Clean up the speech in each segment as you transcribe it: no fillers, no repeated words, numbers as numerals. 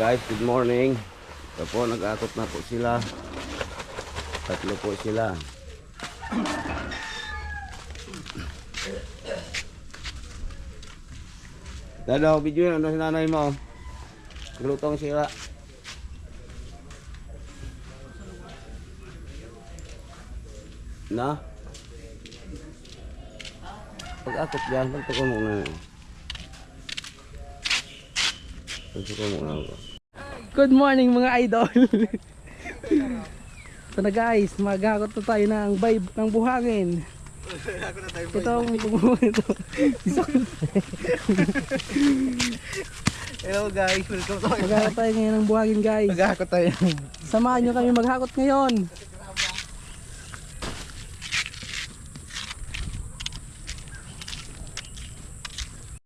guys, good morning. Ito po, nag-akot na po sila. Tatlo po sila. Dadaw, video yun. Ano si nanay mo? Glutong sila. Na? Pag-akot dyan, pagtukon muna. Pagtukon muna ako. Good morning mga idol. Ito na guys, mag-akot na tayo ng vibe ng buhangin. Ito ang ito. Hello guys, welcome to Mag-akot tayo ngayon ng buhangin guys. Mag-akot tayo. Samahan nyo kami maghakot ngayon.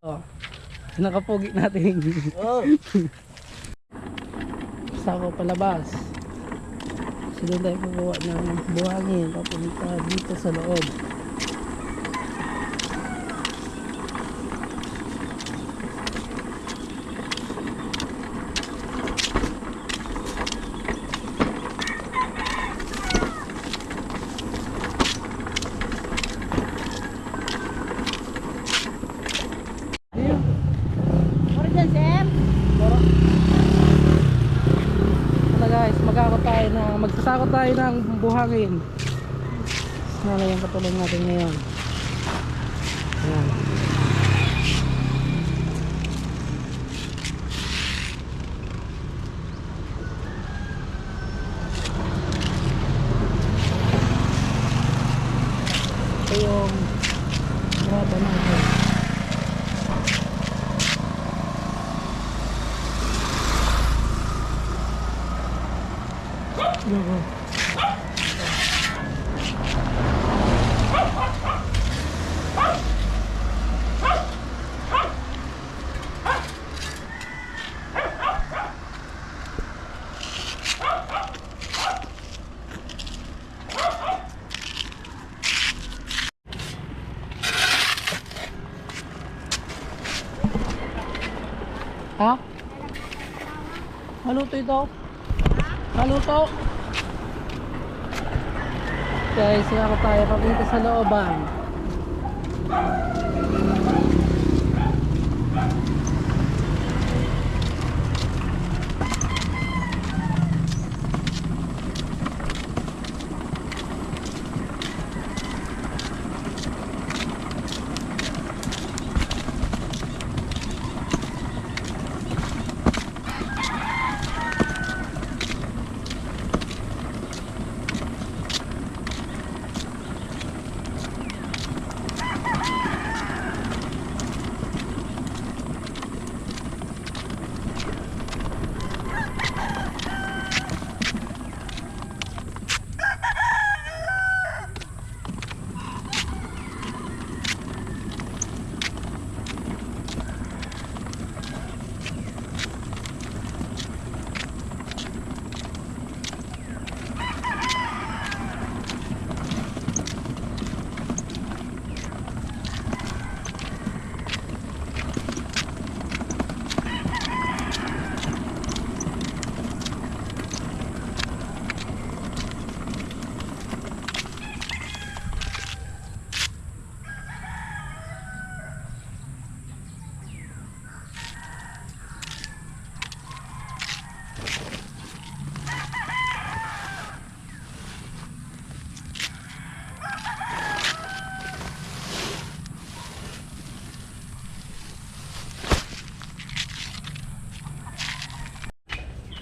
Oh, nakapogi natin. Oh. Sako palabas. So doon tayo pupuwa ng buhangin papunta dito sa loob. Magsasakot tayo ng buhangin. Sana yung katulong natin ngayon. Ayan. Ito yung graba natin. Logo. Ha? Maluto ito? Maluto? Guys, sinako tayo papunta sa looban.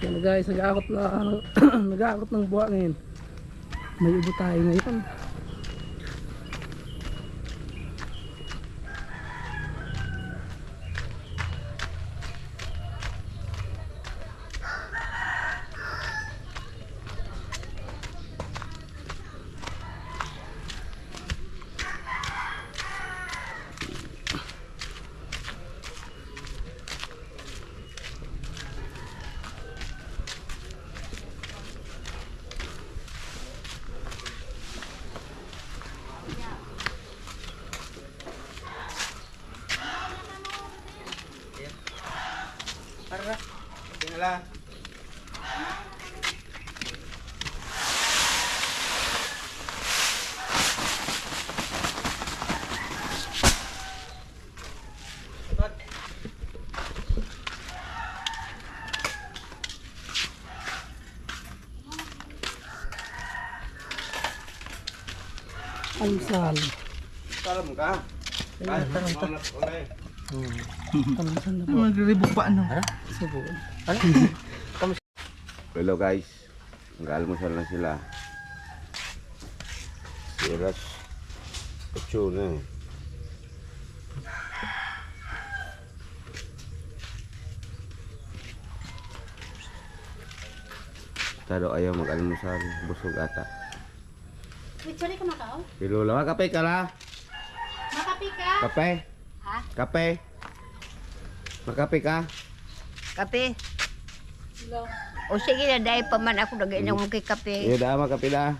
Yan guys, nag-aakot na nag-aakot ng buhangin. May ubo tayo ngayon. Alsal. Kalam ka. Kahit taranta. ulit. Alsal na po. Magribok pa ano? Subo. Hello guys. Nag-almusal na sila. Siras. Kacho na eh. Tado ayaw mag-almusal. Busog ata. Witsuri ka makao? Pilula ka. Kape ka la. Makapi ka? Kape. Ha? Kape. Makape ka. Kape. Hello. O sige na, dahil pa man ako nag-inom kay kape. Iya dah makape dah.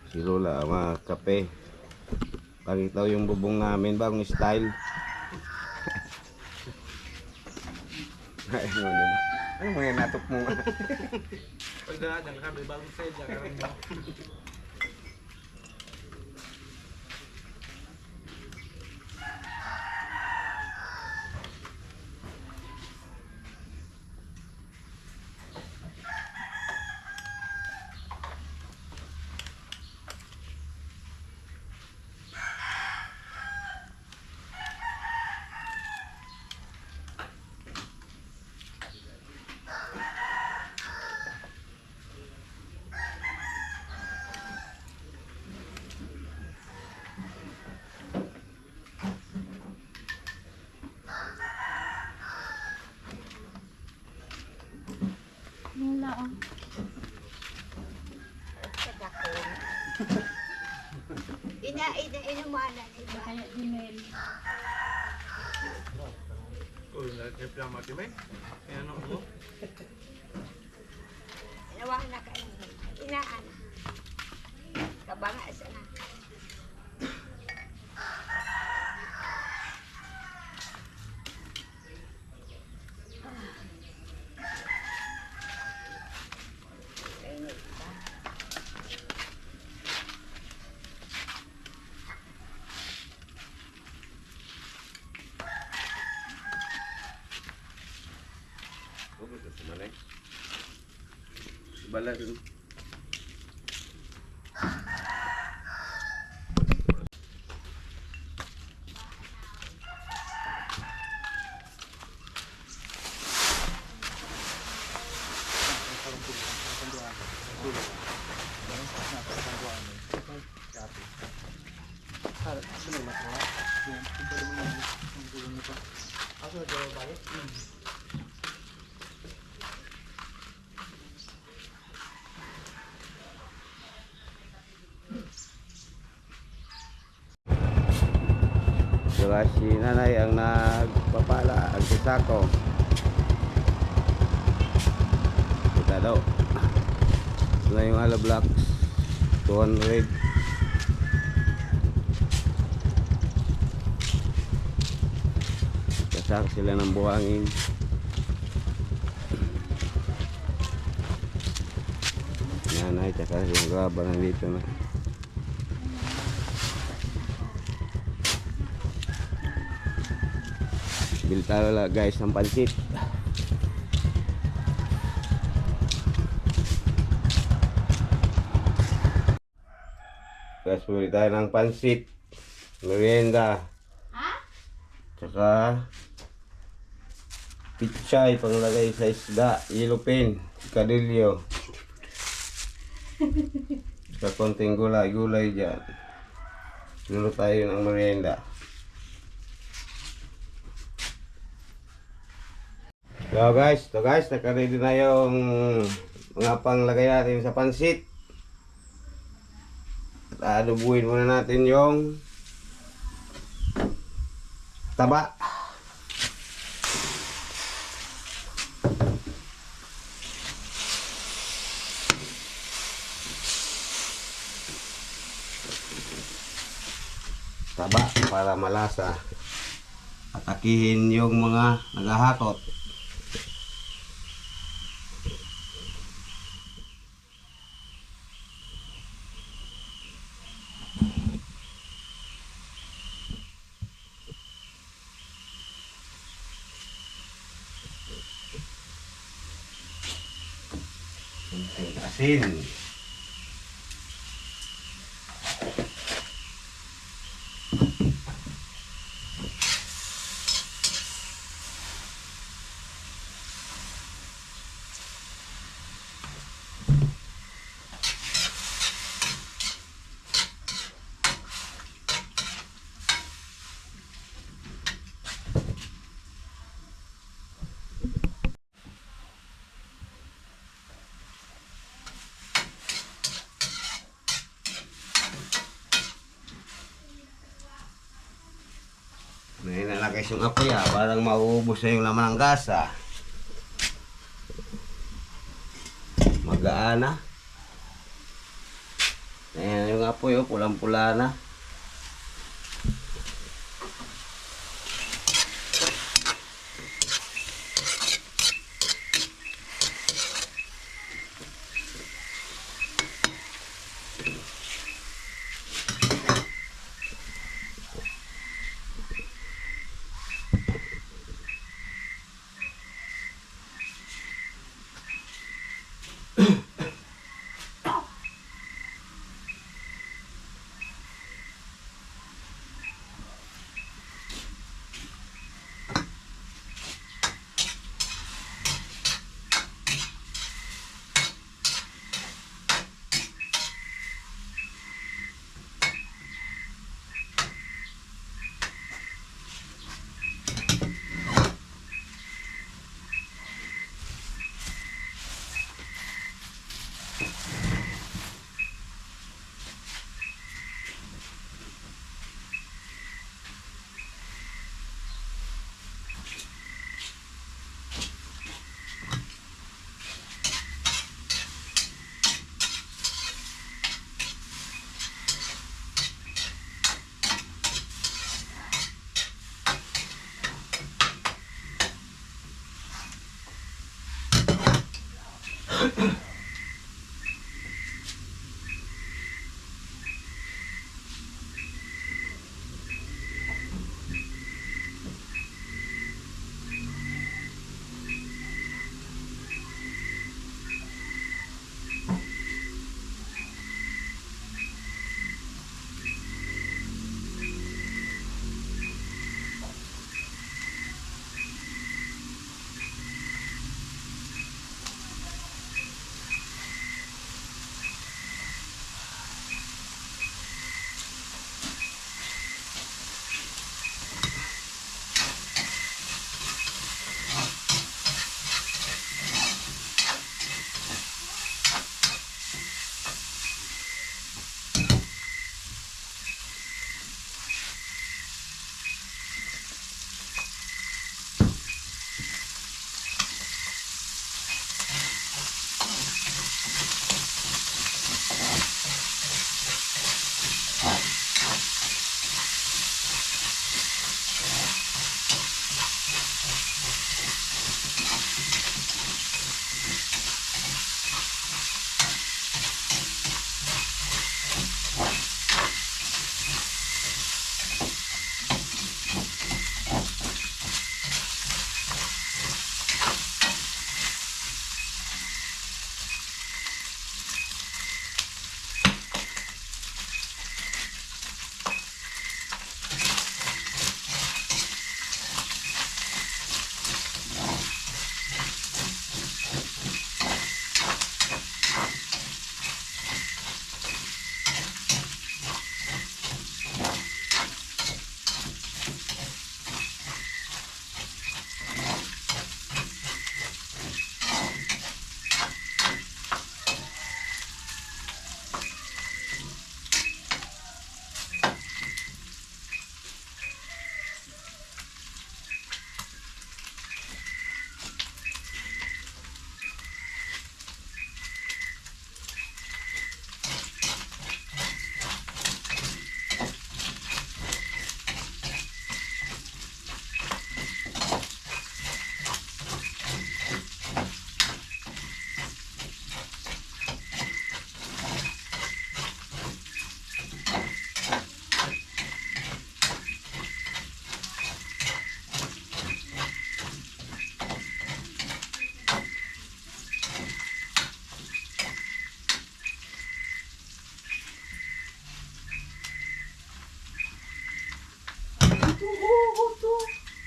Si Lola mga kape. Pakita yung bubong namin, bagong style. Ay, ano mo yan natok mo? Pagdaan, jangan kami bagong sale, jangan kami mo. Yung laong. Ina mo na iba. Kaya email. Uy, nag-reply mati may? Ano mo? Inawang na kayo. Inaan. Kabanga sa na. Balas. Saka si nanay ang nagpapala ang sisako. Kita daw. Ito na yung hollow blocks. 200. Kasak sila ng buhangin. Nanay, tsaka yung graba nandito na. Bilta lang guys ng pansit. Guys, buli tayo ng pansit. Merienda. Ha? Tsaka pichay panglagay sa isda. Yellow pin. Kadilyo. Tsaka konting gulay dyan. Lulo tayo ng merienda. So guys, naka-ready na yung mga panglagay natin sa pansit. At adubuin muna natin yung taba. Taba para malasa. Atakihin yung mga naghahakot. Asin. May nalagay yung apoy parang mauubos na yung laman ng gasa. Magaan na. Ayan yung apoy pulang-pula na.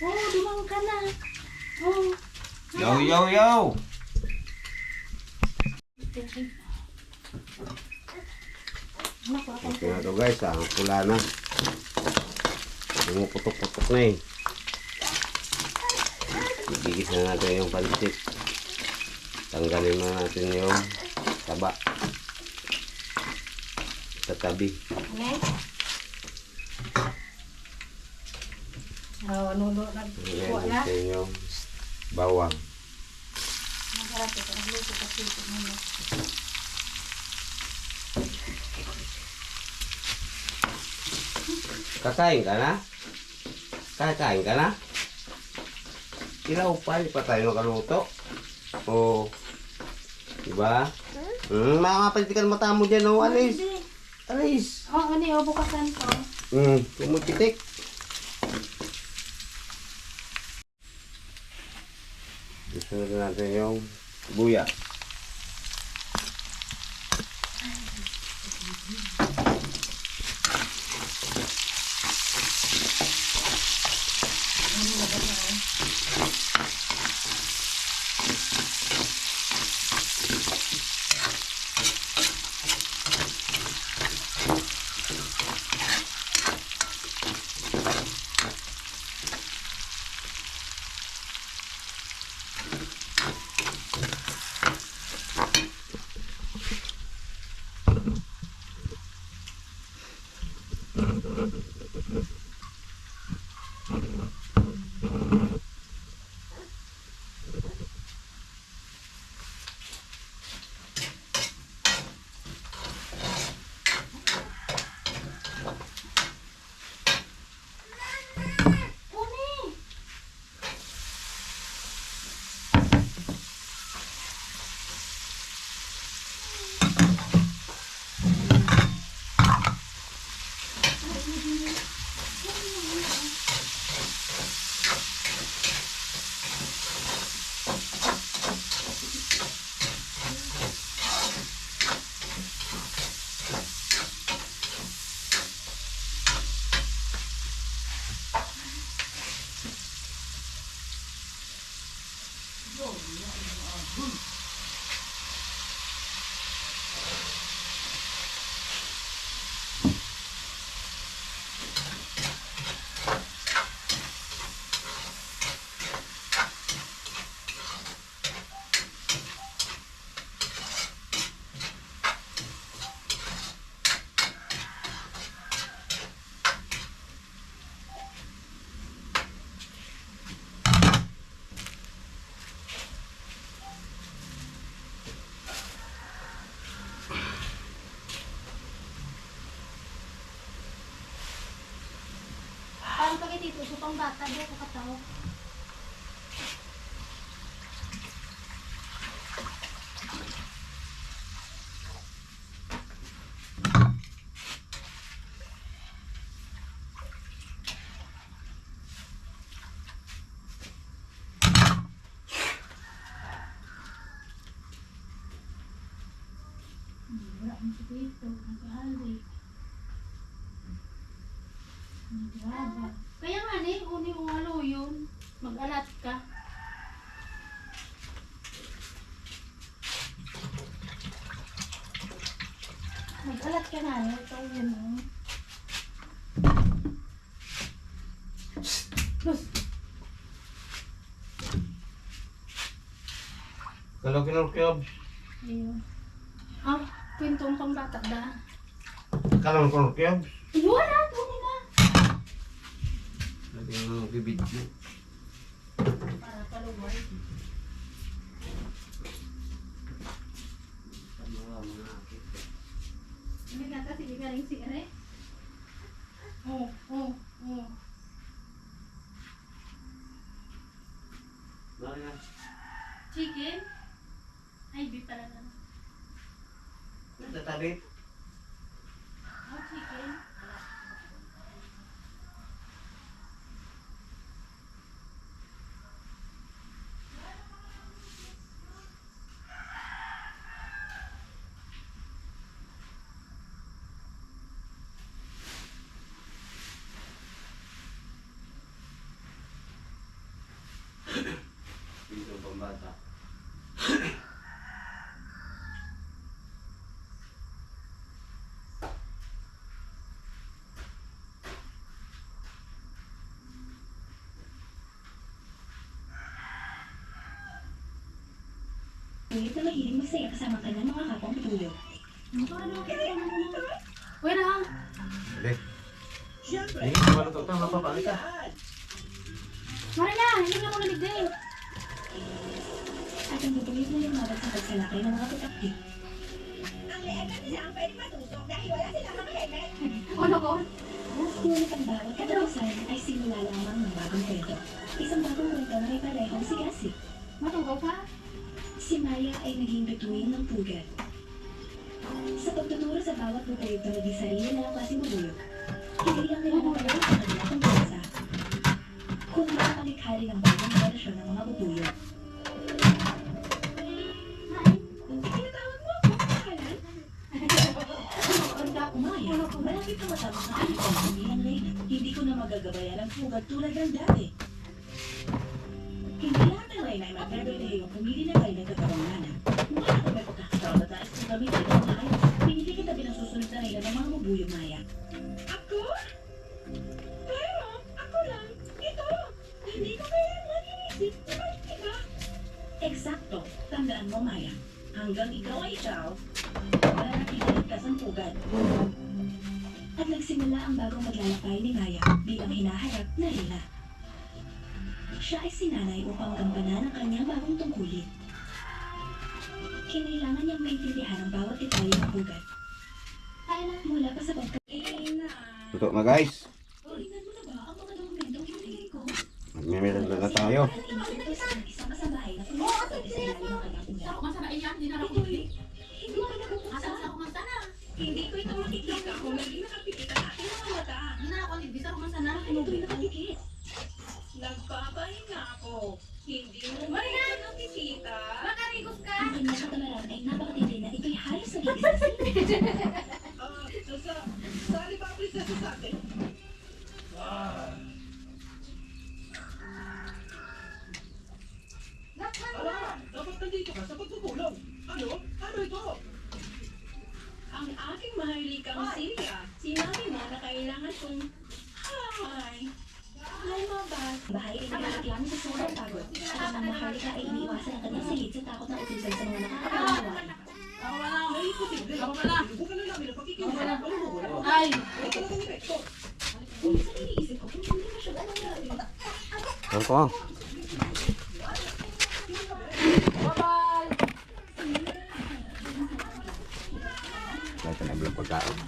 Oh, dumang ka na. Oh. Yo, yo, yo! Okay na to guys, ang pula na. Pumuputok-putok na eh. Igigis na natin yung pansit. Tanggalin na natin yung taba. Sa tabi. Okay. Oh, nuno na. Kuha Ngayon na. natin yung bawang. Masarap ito. Nagluto kasi ito muna. Kakain ka na? Kakain ka na? Ilaw pa, hindi pa tayo nakaluto. Oo. Diba? Makakapalitan mata mo dyan, oh. Alis. Alis. Oh, ano yung bukasan ko? Tumukitik. Gusto natin yung buya. Paano pag dito? Supang bata. Di ako kataw. Wala mo sa dito. Nag-ahali. Nagraba. Kaya nga ni, uni mo alo yun. Mag-alat ka. Mag-alat ka na. Ito yun o. Los. Kalau kinurkyob. Ayun. Ah, kwentong pang bata da. Kalau kinurkyob. Ayun na, uni na. Lagi yung bibidyo. Para paluwal. Hindi nga kasi di galing si Ere. Oh, oh, oh. Chicken? Ay, beef pala na. Tatabi. Oh, chicken. Ulit na mahiling masaya kasama ka ng mga kapwang patuyo. Uy na. Dali. Ay, maluto ito. Mapapalik ka. Mara na, hindi na mo naligday. At ang tutuloy na lumaban sa pagsalakay ng mga tutaktik. Ano ko? Ngunit ang bawat katapusan ay simula lamang ng bagong kwento. Isang bagong kwento na may parehong sigasig. Matugaw ka? Si Maya ay naging bituin ng pugad. Sa pagtuturo sa bawat bukayo na di sarili na lang kasi mabulok, hindi lang nila napalala sa kanila kung bansa, kundi ang palikhari ng bagong generasyon ng mga bubuyo. Tinatawag mo ako, pangalan? Maya, malapit na matapos na aking pagsabihan na hindi ko na magagabayan ang pugad tulad ng dati. Hindi lahat ng lain ay magdadala yung pumili na kayo nagkakawanganan. Mukha na may pagkakataon na tayo kung gamitin ang maayos. Pinili kita bilang susunod na nila ng mga bubuyong Maya. Ako? Pero, ako lang. Ito. Hindi ko kaya mag-iisip. Diba? Eksakto. Tandaan mo, Maya. Hanggang ikaw ay ikaw, wala na pinaligtas ang pugad. At nagsimula ang bagong maglalakbay ni Maya bilang hinaharap na Rina. Siya ay sinanay upang gampanan ang kanyang bagong tungkulin. Kinailangan niyang maintindihan ang bawat detalye ng pugad. Mula pa sa pagkain na... Luto na guys. Tingnan mo na ba ang mga dokumentong hinihintay ko? Magmemerenda na tayo. At iniutos ang isang kasambahay na pumunta sa ilalim ng kanyang ulan. Ako masana iyan, hindi na ako Ito'y, hindi ko na Asa ako masana? Hindi ko ito makikita kung naging nakapikit ang aking mga mata. Hindi na ako naligday sa ako masana. Ito'y nakapikit. Nagpapahinga ako. Hindi mo Maria! nakikita. Makarigos ka! Ang kanyang katamaran ay napakatindi na ito'y halos nagigis na sila. Sali pa prinsesa sa atin. Dapat nandito ka sa pagtutulong. Ano? Ano ito? Ang aking maharlikang Silya, sinabi mo na kailangan kong... Hi! Hi, Mabas! Bahay ay nagreklamo sa sobrang pagod. At ang maharlika ay iniiwasan ang kanyang silid sa takot na utusan sa mga nakakawang gawain. Bukan na namin ang pakikinig. Ano mo wala? Ay! Ano talagang epekto? Minsan iniisip ko kung hindi na siya ganang grabe. Yan ko. Dahil ka na bilang pagkain.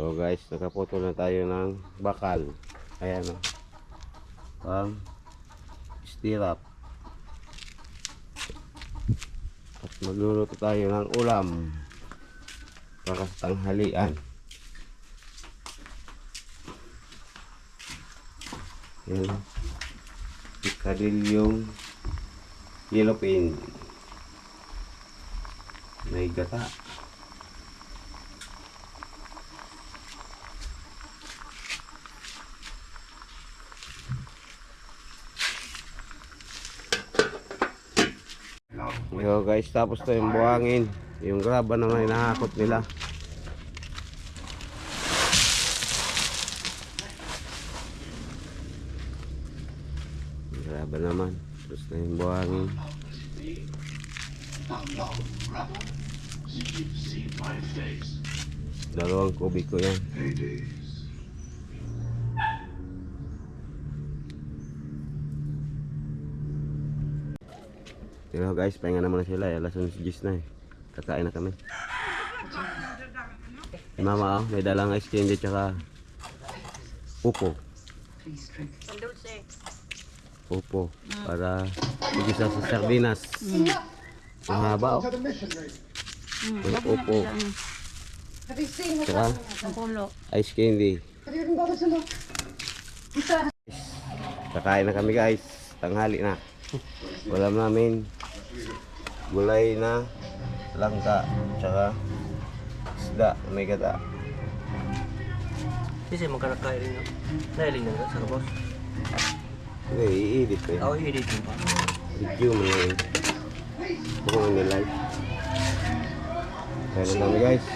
So guys, nakaputo na tayo ng bakal. Ayan o. Pang stirrup. At magluluto tayo ng ulam para sa tanghalian. Ayan o. Pikadilyong yellow pin. May gata. Yo guys, tapos na yung buhangin. Yung graba naman inahakot nila. Yung graba naman. Tapos na yung buhangin. Dalawang kubiko yan. Pero guys, pahinga naman na sila. Alas 11 na eh. Kakain na kami. Mama, may dalang ice candy tsaka upo. Pandulce. Upo. Para igisa sa sardinas. Ang haba oh. May upo. Tsaka ice candy. Kakain na kami guys. Tanghali na. Ulam namin gulay na langka tsaka isda may gata. Kasi magkakain rin no? Nailing na sa kapos. Hindi, i-edit ko Ako yun. i-edit mo pa. Review mo na yun. Bukong mo nilive. Kaya na kami guys.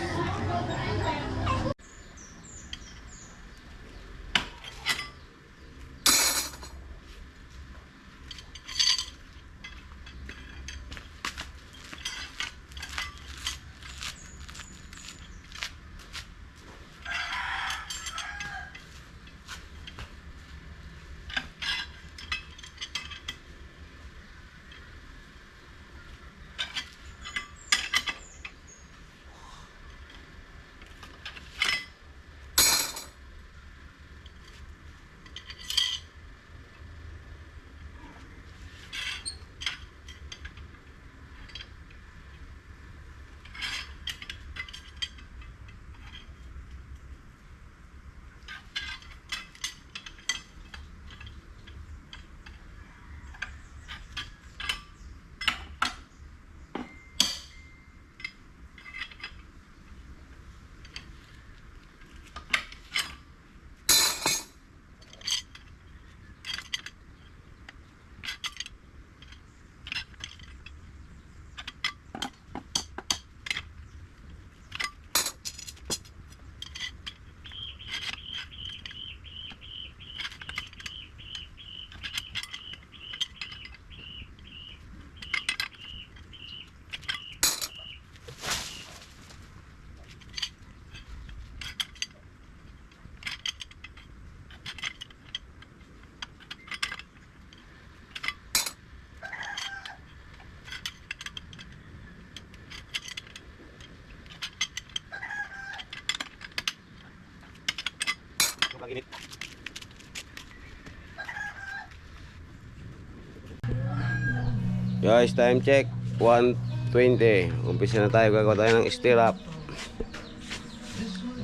Guys, time check 1:20. Umpisa na tayo, gagawa tayo ng stirrup.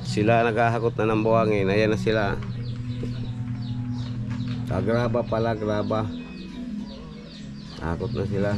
Sila naghahakot na ng buhangin. Ayan na sila. Kagraba pala, graba. Hakot na sila.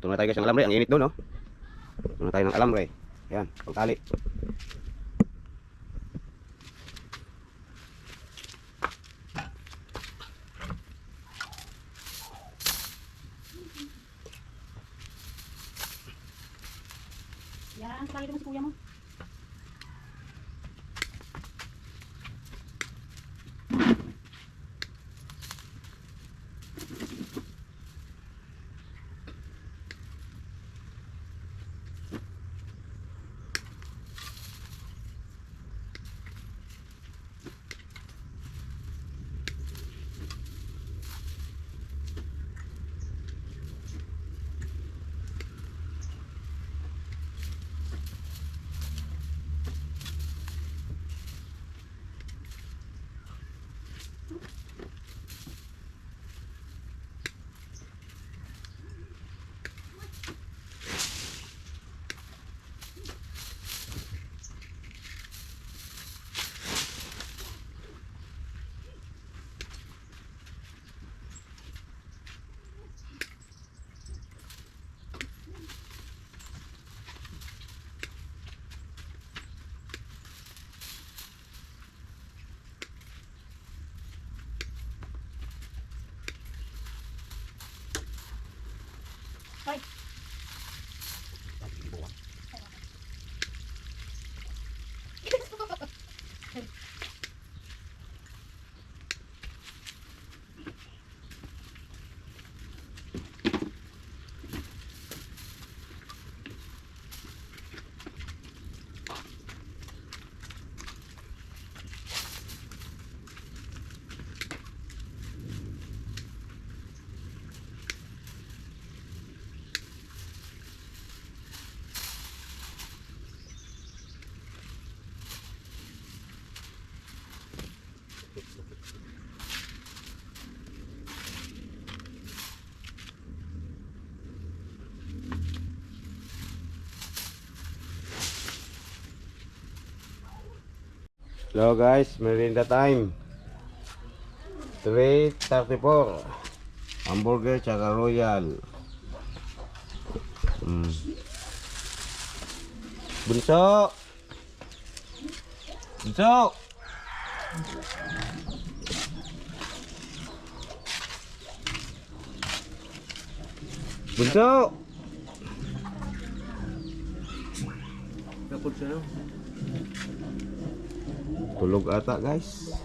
Luto na tayo guys ng alambre. Ang init doon, no? Luto na tayo ng alambre. Ayan, pagtali. Yan, kaya mo si kuya mo. Hello guys, merienda time. 3:34. Hamburger tsaka royal. Bunso. Bunso. Bunso. Napod siya, no? Tulog ata guys.